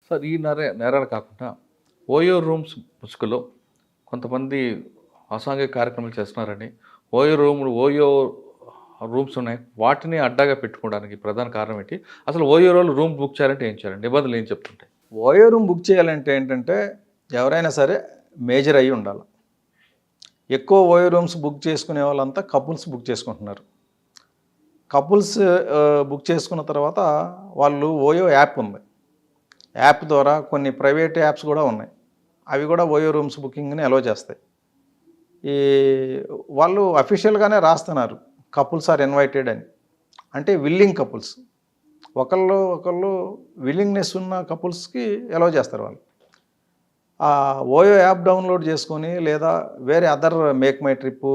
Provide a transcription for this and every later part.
Sir ఈ నేరాలు కాకుండా ఓయో రూమ్స్ ముసుగులో కొంతమంది అసాంఘిక కార్యక్రమాలు చేస్తున్నారని ఓయో రూమ్స్ ఉన్నాయి వాటిని అడ్డాగా పెట్టుకోవడానికి ప్రధాన కారణం ఏంటి? అసలు ఓయో రూమ్ బుక్ చేయాలంటే ఏం చేయాలి? నిబంధనలు ఏం చెప్తుంటాయి? ఓయో రూమ్ బుక్ చేయాలంటే ఏంటంటే ఎవరైనా సరే మేజర్ అయ్యి ఉండాలి. ఎక్కువ ఓయో రూమ్స్ బుక్ చేసుకునే వాళ్ళంతా కపుల్స్ బుక్ చేసుకుంటున్నారు. కపుల్స్ బుక్ చేసుకున్న తర్వాత వాళ్ళు ఓయో యాప్ ఉంది. యాప్ ద్వారా కొన్ని ప్రైవేట్ యాప్స్ కూడా ఉన్నాయి. అవి కూడా ఓయో రూమ్స్ బుకింగ్ని అలో చేస్తాయి. ఈ వాళ్ళు అఫీషియల్గానే రాస్తున్నారు కపుల్స్ ఆర్ ఇన్వైటెడ్ అని. అంటే విల్లింగ్ కపుల్స్, ఒకళ్ళు విల్లింగ్నెస్ ఉన్న కపుల్స్కి అలో చేస్తారు వాళ్ళు. ఆ ఓయో యాప్ డౌన్లోడ్ చేసుకొని లేదా వేరే అదర్ మేక్ మై ట్రిప్,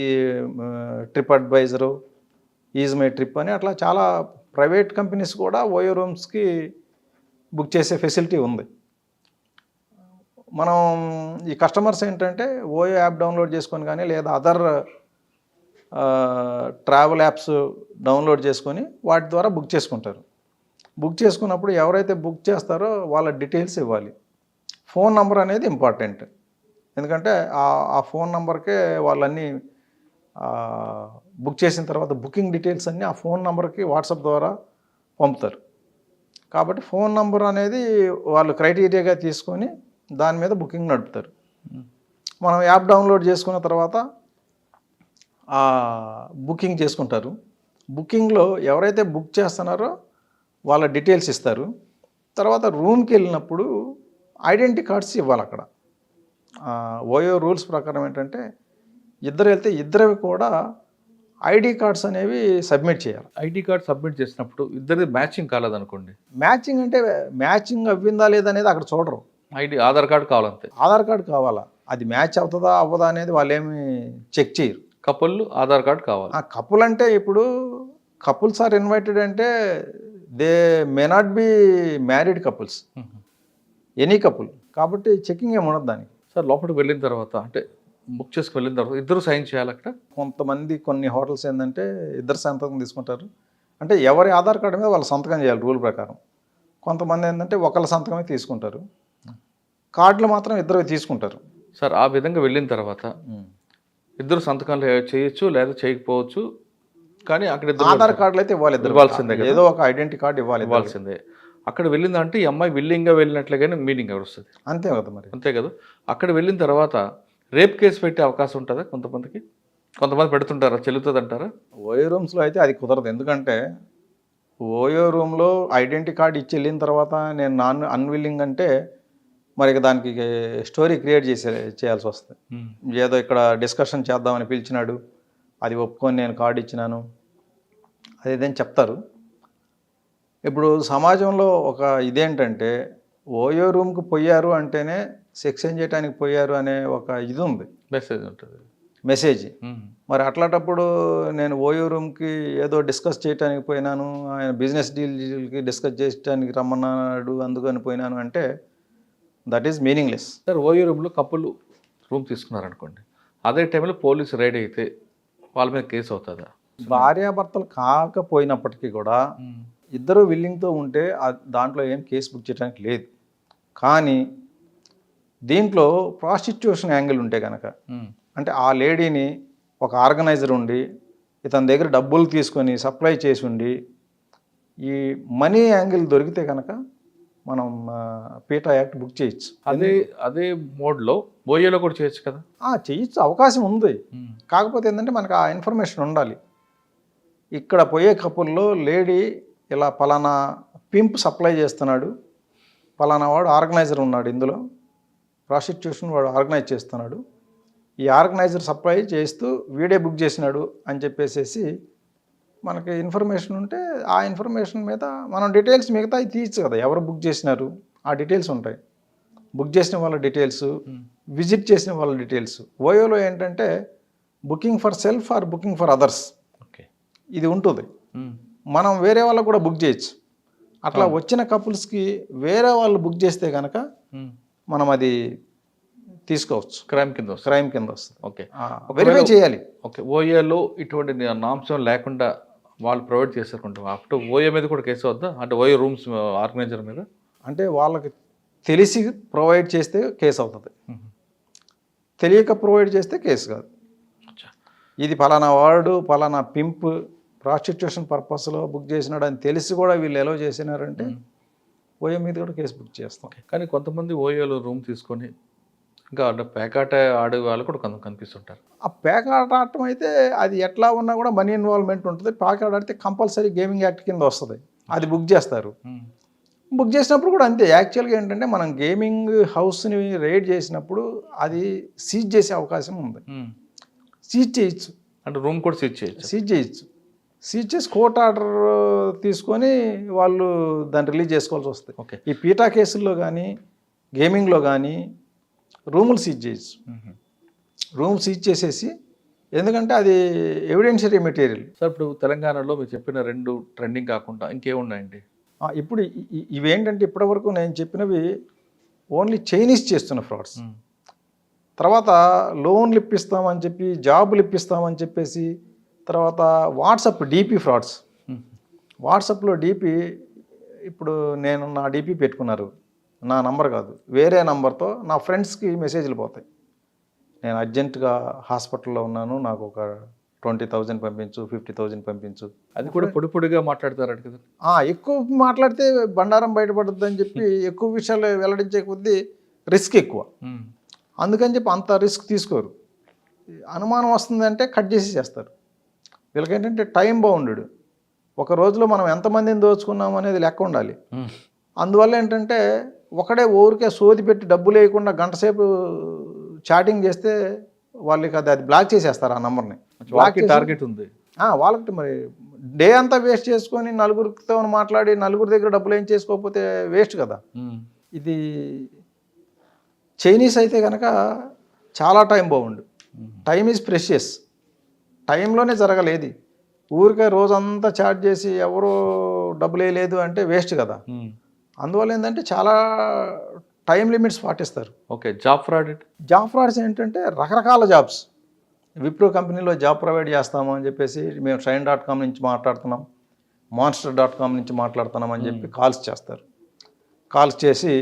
ఈ trip adviser, is my trip అని అట్లా చాలా ప్రైవేట్ కంపెనీస్ కూడా ఓయో రూమ్స్కి బుక్ చేసే ఫెసిలిటీ ఉంది. మనం ఈ కస్టమర్స్ ఏంటంటే ఓయో యాప్ డౌన్లోడ్ చేసుకొని కానీ లేదా అదర్ ట్రావెల్ యాప్స్ డౌన్లోడ్ చేసుకొని వాటి ద్వారా బుక్ చేసుకుంటారు. బుక్ చేసుకున్నప్పుడు ఎవరైతే బుక్ చేస్తారో వాళ్ళ డీటెయిల్స్ ఇవ్వాలి. ఫోన్ నంబర్ అనేది ఇంపార్టెంట్. ఎందుకంటే ఆ ఫోన్ నంబర్కే వాళ్ళన్నీ బుక్ చేసిన తర్వాత బుకింగ్ డీటెయిల్స్ అన్నీ ఆ ఫోన్ నంబర్కి వాట్సాప్ ద్వారా పంపుతారు. కాబట్టి ఫోన్ నంబర్ అనేది వాళ్ళు క్రైటీరియాగా తీసుకొని దాని మీద బుకింగ్ నడుపుతారు. మనం యాప్ డౌన్లోడ్ చేసుకున్న తర్వాత బుకింగ్ చేసుకుంటారు. బుకింగ్లో ఎవరైతే బుక్ చేస్తున్నారో వాళ్ళ డీటెయిల్స్ ఇస్తారు. తర్వాత రూమ్కి వెళ్ళినప్పుడు ఐడెంటిటీ కార్డ్స్ ఇవ్వాలి. అక్కడ ఓయో రూల్స్ ప్రకారం ఏంటంటే ఇద్దరు వెళ్తే ఇద్దరివి కూడా ఐడి కార్డ్స్ అనేవి సబ్మిట్ చేయాలి. ఐడి కార్డ్ సబ్మిట్ చేసినప్పుడు ఇద్దరిది మ్యాచింగ్ కాలేదనుకోండి, మ్యాచింగ్ అంటే మ్యాచింగ్ అవ్విందా లేదనేది అక్కడ చూడరు. ఆధార్ కార్డు కావాలంతే. ఆధార్ కార్డు కావాలా, అది మ్యాచ్ అవుతుందా అవ్వదా అనేది వాళ్ళు ఏమి చెక్ చేయరు. కపుల్ ఆధార్ కార్డు కావాలి. కపుల్ అంటే ఇప్పుడు కపుల్స్ ఆర్ ఇన్వైటెడ్ అంటే they may not be married couples, any couple. కాబట్టి చెకింగ్ ఏమి ఉండదు దానికి. సార్ లోపలికి వెళ్ళిన తర్వాత అంటే బుక్ చేసుకు వెళ్ళిన తర్వాత ఇద్దరు సైన్ చేయాలి అక్కడ. కొంతమంది కొన్ని హోటల్స్ ఏంటంటే ఇద్దరు సంతకం తీసుకుంటారు. అంటే ఎవరి ఆధార్ కార్డు మీద వాళ్ళు సంతకం చేయాలి రూల్ ప్రకారం. కొంతమంది ఏంటంటే ఒకళ్ళ సంతకమే తీసుకుంటారు, కార్డులు మాత్రం ఇద్దరు తీసుకుంటారు. సార్ ఆ విధంగా వెళ్ళిన తర్వాత ఇద్దరు సంతకాలు చేయొచ్చు లేదా చేయకపోవచ్చు, కానీ అక్కడ ఆధార్ కార్డులు అయితే ఇవ్వాలి, ఇవ్వాల్సిందే. ఏదో ఒక ఐడెంటిటీ కార్డు ఇవ్వాల్సిందే. అక్కడ వెళ్ళిందంటే ఈ అమ్మాయి విల్లింగ్గా వెళ్ళినట్లుగానే మీనింగ్ ఎవరు వస్తుంది. అంతే కదా మరి. అంతే కదా. అక్కడ వెళ్ళిన తర్వాత రేప్ కేసు పెట్టే అవకాశం ఉంటుందా? కొంతమంది పెడుతుంటారా, చెల్లుతుంది అంటారా? ఓయో రూమ్స్లో అయితే అది కుదరదు. ఎందుకంటే ఓయో రూమ్లో ఐడెంటిటీ కార్డు ఇచ్చి వెళ్ళిన తర్వాత నేను అన్విల్లింగ్ అంటే మరి దానికి స్టోరీ క్రియేట్ చేయాల్సి వస్తుంది. ఏదో ఇక్కడ డిస్కషన్ చేద్దామని పిలిచినాడు, అది ఒప్పుకొని నేను కార్డు ఇచ్చినాను అది ఇదేం చెప్తారు. ఇప్పుడు సమాజంలో ఒక ఇదేంటంటే ఓయో రూమ్కి పోయారు అంటేనే సెక్స్ ఏం చేయడానికి పోయారు అనే ఒక ఇది ఉంది, మెసేజ్ ఉంటుంది, మెసేజ్. మరి అట్లాంటప్పుడు నేను ఓయో రూమ్కి ఏదో డిస్కస్ చేయడానికి పోయినాను, ఆయన బిజినెస్ డీల్కి డిస్కస్ చేయడానికి రమ్మన్నాడు అందుకని పోయినాను అంటే that is meaningless. Sir OYO రూమ్లో కపుల్ రూమ్ తీసుకున్నారనుకోండి, అదే టైంలో పోలీసు రైడ్ అయితే వాళ్ళ మీద కేసు అవుతుందా? భార్యాభర్తలు కాకపోయినప్పటికీ కూడా ఇద్దరు విల్లింగ్తో ఉంటే దాంట్లో ఏం కేసు బుక్ చేయడానికి లేదు. కానీ దీంట్లో ప్రాస్టిట్యూషన్ యాంగిల్ ఉంటే కనుక, అంటే ఆ లేడీని ఒక ఆర్గనైజర్ ఉండి ఇతని దగ్గర డబ్బులు తీసుకొని సప్లై చేసి ఉండి ఈ మనీ యాంగిల్ దొరికితే కనుక మనం పీటా యాక్ట్ బుక్ చేయొచ్చు. అదే మోడ్లో ఓయోలో కూడా చేయొచ్చు కదా? చేయొచ్చు, అవకాశం ఉంది. కాకపోతే ఏంటంటే మనకు ఆ ఇన్ఫర్మేషన్ ఉండాలి. ఇక్కడ పోయే కపుల్లో లేడీ ఇలా పలానా పింప్ సప్లై చేస్తున్నాడు, పలానా వాడు ఆర్గనైజర్ ఉన్నాడు, ఇందులో ప్రాస్టిట్యూషన్ వాడు ఆర్గనైజ్ చేస్తున్నాడు, ఈ ఆర్గనైజర్ సప్లై చేస్తూ వీడే బుక్ చేసినాడు అని చెప్పేసి మనకి ఇన్ఫర్మేషన్ ఉంటే ఆ ఇన్ఫర్మేషన్ మీద మనం డీటెయిల్స్ మిగతా తీయచ్చు కదా. ఎవరు బుక్ చేసినారు ఆ డీటెయిల్స్ ఉంటాయి, బుక్ చేసిన వాళ్ళ డీటెయిల్స్, విజిట్ చేసిన వాళ్ళ డీటెయిల్స్. ఓయోలో ఏంటంటే booking for self or booking for others ఇది ఉంటుంది. మనం వేరే వాళ్ళకు కూడా బుక్ చేయొచ్చు. అట్లా వచ్చిన కపుల్స్కి వేరే వాళ్ళు బుక్ చేస్తే కనుక మనం అది తీసుకోవచ్చు, క్రైమ్ కింద వస్తుంది. ఓకే, వెరిఫై చేయాలి. ఓకే, ఓయోలో ఇటువంటి నాంశం లేకుండా వాళ్ళు ప్రొవైడ్ చేశారు అప్పుడు ఓయో మీద కూడా కేసు వద్దా? అంటే ఓయో రూమ్స్ ఆర్గనైజర్ మీద అంటే వాళ్ళకి తెలిసి ప్రొవైడ్ చేస్తే కేసు అవుతుంది, తెలియక ప్రొవైడ్ చేస్తే కేసు కాదు. ఇది పలానా వాడు పలానా పింప్ ప్రాస్టిట్యూషన్ పర్పస్లో బుక్ చేసినాడు అని తెలిసి కూడా వీళ్ళు ఎలా చేసినారంటే ఓయో మీద కూడా కేసు బుక్ చేస్తాం. కానీ కొంతమంది ఓయోలో రూమ్ తీసుకొని ఇంకా పేకాట ఆడే వాళ్ళు కూడా కొంత కనిపిస్తుంటారు. ఆ పేకాట ఆడటం అయితే అది ఎట్లా ఉన్నా కూడా మనీ ఇన్వాల్వ్మెంట్ ఉంటుంది. పేకాట ఆడితే కంపల్సరీ గేమింగ్ యాక్ట్ కింద వస్తుంది, అది బుక్ చేస్తారు. బుక్ చేసినప్పుడు కూడా అంతే. యాక్చువల్గా ఏంటంటే మనం గేమింగ్ హౌస్ని రేడ్ చేసినప్పుడు అది సీజ్ చేసే అవకాశం ఉంది. సీజ్ చేయొచ్చు, అంటే రూమ్ కూడా సీజ్ చేయొచ్చు. సీజ్ చేయొచ్చు. సీజ్ చేసి కోర్ట్ ఆర్డర్ తీసుకొని వాళ్ళు దాన్ని రిలీజ్ చేసుకోవాల్సి వస్తుంది. ఓకే. ఈ పీటా కేసుల్లో కానీ గేమింగ్లో కానీ రూములు సీజ్ చేయొచ్చు. రూమ్ సీజ్ చేసేసి, ఎందుకంటే అది ఎవిడెన్షియరీ మెటీరియల్. సార్ ఇప్పుడు తెలంగాణలో మీరు చెప్పిన 2 ట్రెండింగ్ కాకుండా ఇంకేమున్నాయండి? ఇప్పుడు ఇవేంటంటే ఇప్పటివరకు నేను చెప్పినవి ఓన్లీ చైనీస్ చేస్తున్న ఫ్రాడ్స్. తర్వాత లోన్లు ఇప్పిస్తామని చెప్పి, జాబులు ఇప్పిస్తామని చెప్పేసి, తర్వాత వాట్సాప్ డీపీ ఫ్రాడ్స్. వాట్సాప్లో డీపీ, ఇప్పుడు నేను నా డీపీ పెట్టుకున్నారు, నా నంబర్ కాదు వేరే నంబర్తో నా ఫ్రెండ్స్కి మెసేజ్లు పోతాయి. నేను అర్జెంటుగా హాస్పిటల్లో ఉన్నాను, నాకు ఒక 20,000 పంపించు, 50,000 పంపించు. అది కూడా పొడిగా మాట్లాడతారు కదా. ఎక్కువ మాట్లాడితే బండారం బయటపడుతుంది అని చెప్పి ఎక్కువ విషయాలు వెల్లడించే కొద్దీ రిస్క్ ఎక్కువ. అందుకని చెప్పి అంత రిస్క్ తీసుకోరు. అనుమానం వస్తుందంటే కట్ చేసి చేస్తారు. వీళ్ళకేంటంటే టైం బౌండెడ్, ఒక రోజులో మనం ఎంతమందిని దోచుకున్నాం అనేది లెక్క ఉండాలి. అందువల్ల ఏంటంటే ఒకడే ఊరికే సోది పెట్టి డబ్బులు వేయకుండా గంట సేపు చాటింగ్ చేస్తే వాళ్ళకి అది బ్లాక్ చేసేస్తారు ఆ నెంబర్ని. టార్గెట్ ఉంది వాళ్ళకి. మరి డే అంతా వేస్ట్ చేసుకొని నలుగురితో మాట్లాడి నలుగురి దగ్గర డబ్బులు ఏం చేసుకోకపోతే వేస్ట్ కదా. ఇది చైనీస్ అయితే కనుక చాలా టైం బాగుండు. Time is precious. టైంలోనే జరగలేదు. ఊరికే రోజంతా చాట్ చేసి ఎవరో డబ్బులు వేయలేదు అంటే వేస్ట్ కదా. అందువల్ల ఏంటంటే చాలా టైం లిమిట్స్ పాటిస్తారు. ఓకే. జాబ్ ఫ్రాడ్స్ ఏంటంటే రకరకాల జాబ్స్. విప్రో కంపెనీలో జాబ్ ప్రొవైడ్ చేస్తాము అని చెప్పేసి, మేము Shine.com నుంచి మాట్లాడుతున్నాం, Monster.com నుంచి మాట్లాడుతున్నాం అని చెప్పి కాల్స్ చేస్తారు. కాల్స్ చేసి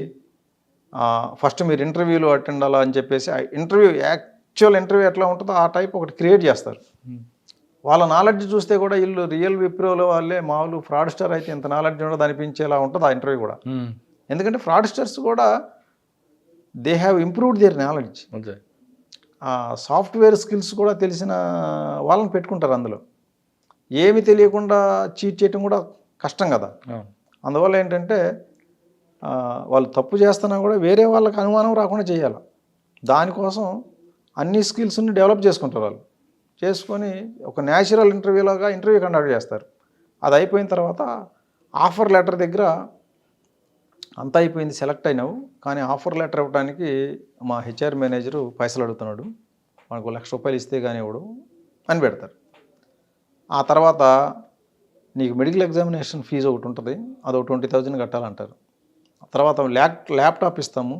ఫస్ట్ మీరు ఇంటర్వ్యూలో అటెండ్ అవ్వాలా అని చెప్పేసి, యాక్చువల్ ఇంటర్వ్యూ ఎట్లా ఉంటుందో ఆ టైప్ ఒకటి క్రియేట్ చేస్తారు. వాళ్ళ నాలెడ్జ్ చూస్తే కూడా వీళ్ళు రియల్ విప్రోలో వాళ్ళే, మామూలు ఫ్రాడ్స్టర్ అయితే ఇంత నాలెడ్జ్ ఉండదు అనిపించేలా ఉంటుంది ఆ ఇంటర్వ్యూ కూడా. ఎందుకంటే ఫ్రాడ్స్టర్స్ కూడా they have improved their knowledge. Software skills కూడా తెలిసిన వాళ్ళని పెట్టుకుంటారు అందులో. ఏమి తెలియకుండా చీట్ చేయటం కూడా కష్టం కదా. అందువల్ల ఏంటంటే వాళ్ళు తప్పు చేస్తున్నా కూడా వేరే వాళ్ళకి అనుమానం రాకుండా చేయాలి. దానికోసం అన్ని స్కిల్స్ని డెవలప్ చేసుకుంటారు వాళ్ళు. చేసుకొని ఒక న్యాచురల్ ఇంటర్వ్యూలాగా ఇంటర్వ్యూ కండక్ట్ చేస్తారు. అది అయిపోయిన తర్వాత ఆఫర్ లెటర్ దగ్గర అంతా అయిపోయింది, సెలెక్ట్ అయినావు, కానీ ఆఫర్ లెటర్ ఇవ్వడానికి మా హెచ్ఆర్ మేనేజరు పైసలు అడుగుతున్నాడు, మనకు ₹1,00,000 ఇస్తే కానీ ఇవ్వడు అని పెడతారు. ఆ తర్వాత నీకు మెడికల్ ఎగ్జామినేషన్ ఫీజు ఒకటి ఉంటుంది, అదొక 20,000 కట్టాలంటారు. తర్వాత ల్యాప్టాప్ ఇస్తాము,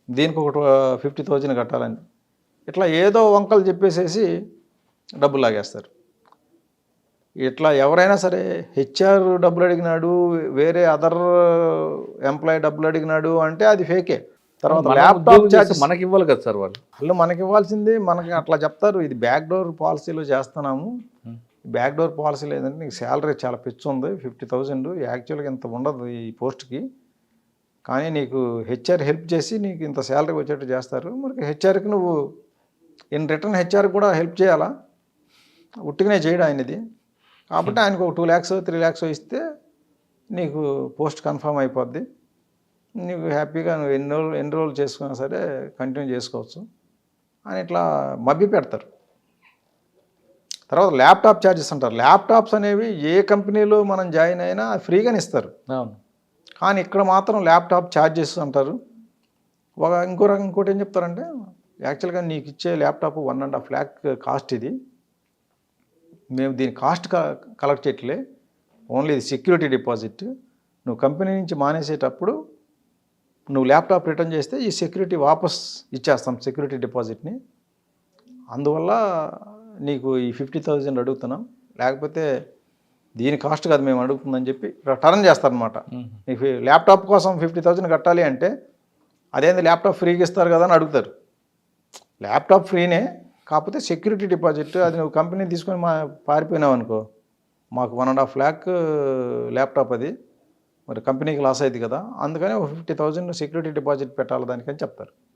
దీనికి ఒక 50,000 కట్టాలని, ఇట్లా ఏదో వంకలు చెప్పేసేసి డబ్బులు లాగేస్తారు. ఇట్లా ఎవరైనా సరే హెచ్ఆర్ డబ్బులు అడిగినాడు, వేరే అదర్ ఎంప్లాయీ డబ్బులు అడిగినాడు అంటే అది ఫేకే. తర్వాత ల్యాప్టాప్ ఛార్జెస్ మనకి ఇవ్వాలి కదా సార్, వాళ్ళు మనకి ఇవ్వాల్సింది. మనకి అట్లా చెప్తారు, ఇది బ్యాక్ డోర్ పాలసీలో చేస్తున్నాము. బ్యాక్ డోర్ పాలసీ లేదంటే నీకు శాలరీ చాలా పిచ్చి ఉంది, 50,000, యాక్చువల్గా ఇంత ఉండదు ఈ పోస్ట్కి, కానీ నీకు హెచ్ఆర్ హెల్ప్ చేసి నీకు ఇంత శాలరీ వచ్చేట్టు చేస్తారు. మరి హెచ్ఆర్కి నువ్వు ఇన్ రిటర్న్ హెచ్ఆర్కి కూడా హెల్ప్ చేయాలా, ఉట్టిగానే చేయడం ఆయనది. కాబట్టి ఆయనకు ఒక 2 lakhs 3 lakhs ఇస్తే నీకు పోస్ట్ కన్ఫర్మ్ అయిపోద్ది, నీకు హ్యాపీగా నువ్వు ఎన్ని రోజులు చేసుకున్నా సరే కంటిన్యూ చేసుకోవచ్చు అని ఇట్లా మభ్య పెడతారు. తర్వాత ల్యాప్టాప్ ఛార్జెస్ అంటారు. ల్యాప్టాప్స్ అనేవి ఏ కంపెనీలో మనం జాయిన్ అయినా ఫ్రీగానే ఇస్తారు, కానీ ఇక్కడ మాత్రం ల్యాప్టాప్ ఛార్జెస్ అంటారు. ఇంకోటి ఏం చెప్తారంటే, యాక్చువల్గా నీకు ఇచ్చే ల్యాప్టాప్ 1.5 lakh కాస్ట్, ఇది మేము దీని కాస్ట్ కలెక్ట్ చేయట్లే, ఓన్లీ ఇది సెక్యూరిటీ డిపాజిట్. నువ్వు కంపెనీ నుంచి మానేసేటప్పుడు నువ్వు ల్యాప్టాప్ రిటర్న్ చేస్తే ఈ సెక్యూరిటీ వాపస్ ఇచ్చేస్తాం, సెక్యూరిటీ డిపాజిట్ని. అందువల్ల నీకు ఈ 50,000 అడుగుతున్నాం, లేకపోతే దీని కాస్ట్ కాదు మేము అడుగుతుందని చెప్పి టర్న్ చేస్తారనమాట. మీకు ల్యాప్టాప్ కోసం 50,000 కట్టాలి అంటే అదేంది ల్యాప్టాప్ ఫ్రీగా ఇస్తారు కదా అని అడుగుతారు. ల్యాప్టాప్ ఫ్రీనే, కాకపోతే సెక్యూరిటీ డిపాజిట్ అది నువ్వు కంపెనీ తీసుకొని పారిపోయినావు అనుకో, మాకు 1.5 lakh ల్యాప్టాప్ అది, మరి కంపెనీకి లాస్ అయింది కదా, అందుకని ఒక 50,000 సెక్యూరిటీ డిపాజిట్ పెట్టాలి దానికని చెప్తారు.